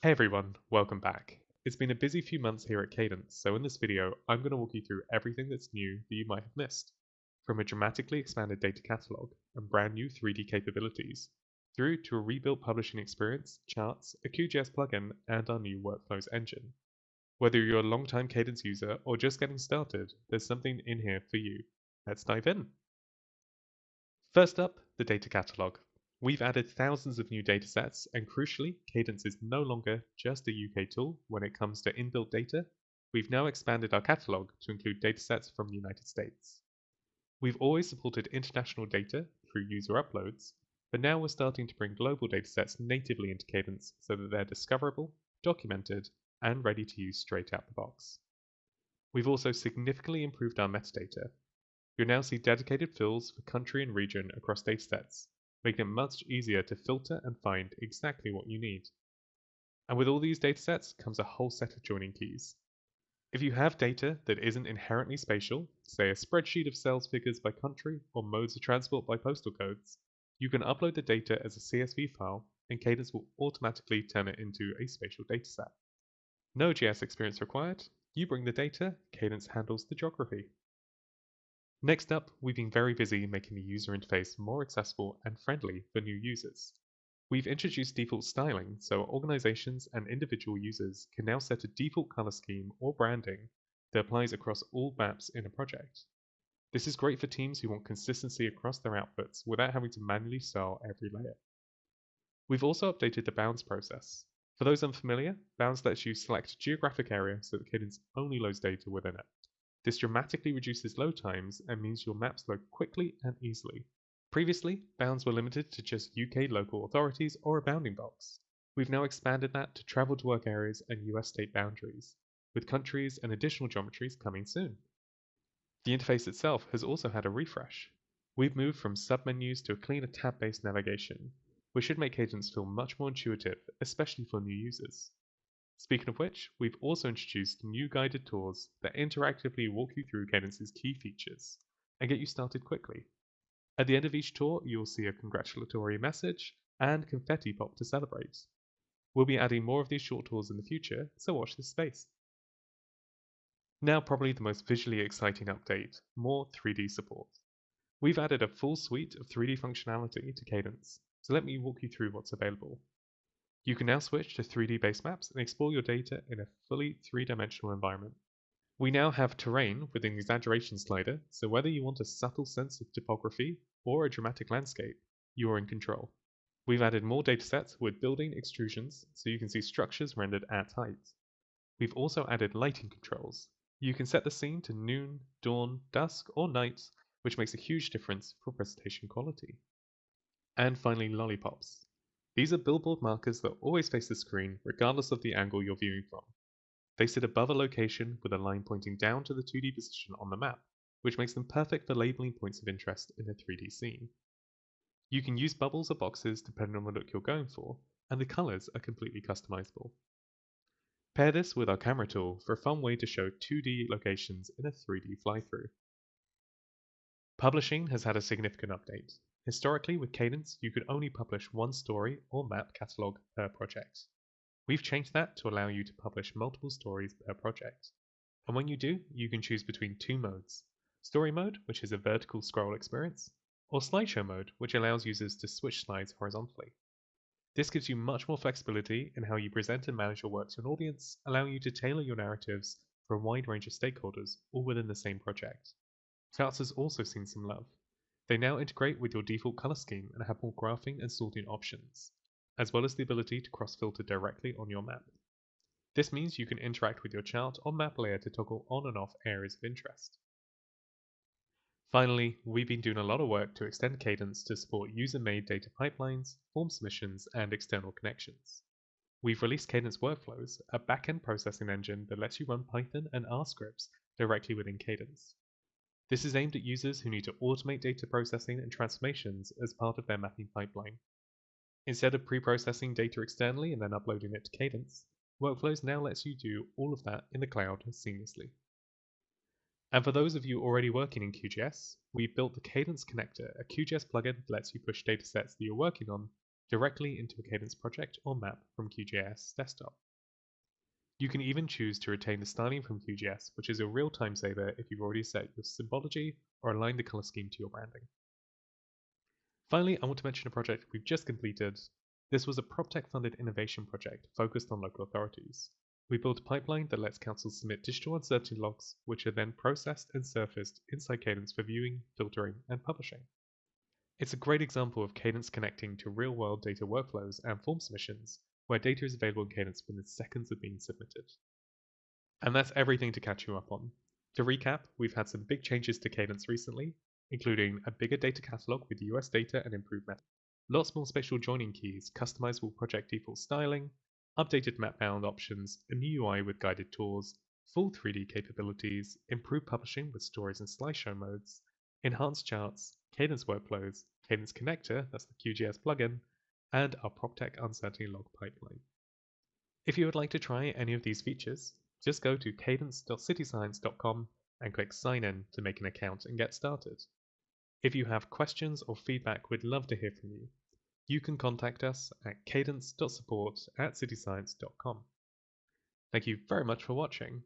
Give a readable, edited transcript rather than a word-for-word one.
Hey everyone, welcome back. It's been a busy few months here at Cadence, so in this video, I'm going to walk you through everything that's new that you might have missed. From a dramatically expanded data catalog and brand new 3D capabilities, through to a rebuilt publishing experience, charts, a QGIS plugin, and our new workflows engine. Whether you're a long-time Cadence user or just getting started, there's something in here for you. Let's dive in. First up, the data catalog. We've added thousands of new datasets, and crucially, Cadence is no longer just a UK tool when it comes to inbuilt data. We've now expanded our catalog to include datasets from the United States. We've always supported international data through user uploads, but now we're starting to bring global datasets natively into Cadence so that they're discoverable, documented, and ready to use straight out the box. We've also significantly improved our metadata. You'll now see dedicated fields for country and region across datasets, making it much easier to filter and find exactly what you need. And with all these datasets comes a whole set of joining keys. If you have data that isn't inherently spatial, say a spreadsheet of sales figures by country or modes of transport by postal codes, you can upload the data as a CSV file and Cadence will automatically turn it into a spatial dataset. No GIS experience required, you bring the data, Cadence handles the geography. Next up, we've been very busy making the user interface more accessible and friendly for new users. We've introduced default styling so organizations and individual users can now set a default color scheme or branding that applies across all maps in a project. This is great for teams who want consistency across their outputs without having to manually style every layer. We've also updated the bounds process. For those unfamiliar, bounds lets you select a geographic area so that Cadence only loads data within it. This dramatically reduces load times and means your maps load quickly and easily. Previously, bounds were limited to just UK local authorities or a bounding box. We've now expanded that to travel to work areas and US state boundaries, with countries and additional geometries coming soon. The interface itself has also had a refresh. We've moved from submenus to a cleaner tab-based navigation, which should make Cadence feel much more intuitive, especially for new users. Speaking of which, we've also introduced new guided tours that interactively walk you through Cadence's key features and get you started quickly. At the end of each tour, you'll see a congratulatory message and confetti pop to celebrate. We'll be adding more of these short tours in the future, so watch this space. Now probably the most visually exciting update, more 3D support. We've added a full suite of 3D functionality to Cadence, so let me walk you through what's available. You can now switch to 3D base maps and explore your data in a fully three-dimensional environment. We now have terrain with an exaggeration slider, so whether you want a subtle sense of topography or a dramatic landscape, you are in control. We've added more datasets with building extrusions so you can see structures rendered at height. We've also added lighting controls. You can set the scene to noon, dawn, dusk, or night, which makes a huge difference for presentation quality. And finally, lollipops. These are billboard markers that always face the screen regardless of the angle you're viewing from. They sit above a location with a line pointing down to the 2D position on the map, which makes them perfect for labeling points of interest in a 3D scene. You can use bubbles or boxes depending on the look you're going for, and the colors are completely customizable. Pair this with our camera tool for a fun way to show 2D locations in a 3D fly-through. Publishing has had a significant update. Historically, with Cadence, you could only publish one story or map catalog per project. We've changed that to allow you to publish multiple stories per project. And when you do, you can choose between two modes. Story mode, which is a vertical scroll experience, or slideshow mode, which allows users to switch slides horizontally. This gives you much more flexibility in how you present and manage your work to an audience, allowing you to tailor your narratives for a wide range of stakeholders, all within the same project. Charts has also seen some love. They now integrate with your default color scheme and have more graphing and sorting options, as well as the ability to cross-filter directly on your map. This means you can interact with your chart or map layer to toggle on and off areas of interest. Finally, we've been doing a lot of work to extend Cadence to support user-made data pipelines, form submissions, and external connections. We've released Cadence Workflows, a back-end processing engine that lets you run Python and R scripts directly within Cadence. This is aimed at users who need to automate data processing and transformations as part of their mapping pipeline. Instead of pre-processing data externally and then uploading it to Cadence, Workflows now lets you do all of that in the cloud seamlessly. And for those of you already working in QGIS, we built the Cadence Connector, a QGIS plugin that lets you push datasets that you're working on directly into a Cadence project or map from QGIS desktop. You can even choose to retain the styling from QGIS, which is a real time saver if you've already set your symbology or aligned the color scheme to your branding. Finally, I want to mention a project we've just completed. This was a PropTech funded innovation project focused on local authorities. We built a pipeline that lets councils submit digital uncertainty logs, which are then processed and surfaced inside Cadence for viewing, filtering, and publishing. It's a great example of Cadence connecting to real-world data workflows and form submissions, where data is available in Cadence within seconds of being submitted. And that's everything to catch you up on. To recap, we've had some big changes to Cadence recently, including a bigger data catalog with US data and improved methods, lots more spatial joining keys, customizable project default styling, updated map bound options, a new UI with guided tours, full 3D capabilities, improved publishing with stories and slideshow modes, enhanced charts, Cadence workflows, Cadence connector, that's the QGIS plugin, and our PropTech uncertainty log pipeline. If you would like to try any of these features, just go to cadence.cityscience.com and click sign in to make an account and get started. If you have questions or feedback, we'd love to hear from you. You can contact us at cadence.support@cityscience.com. Thank you very much for watching.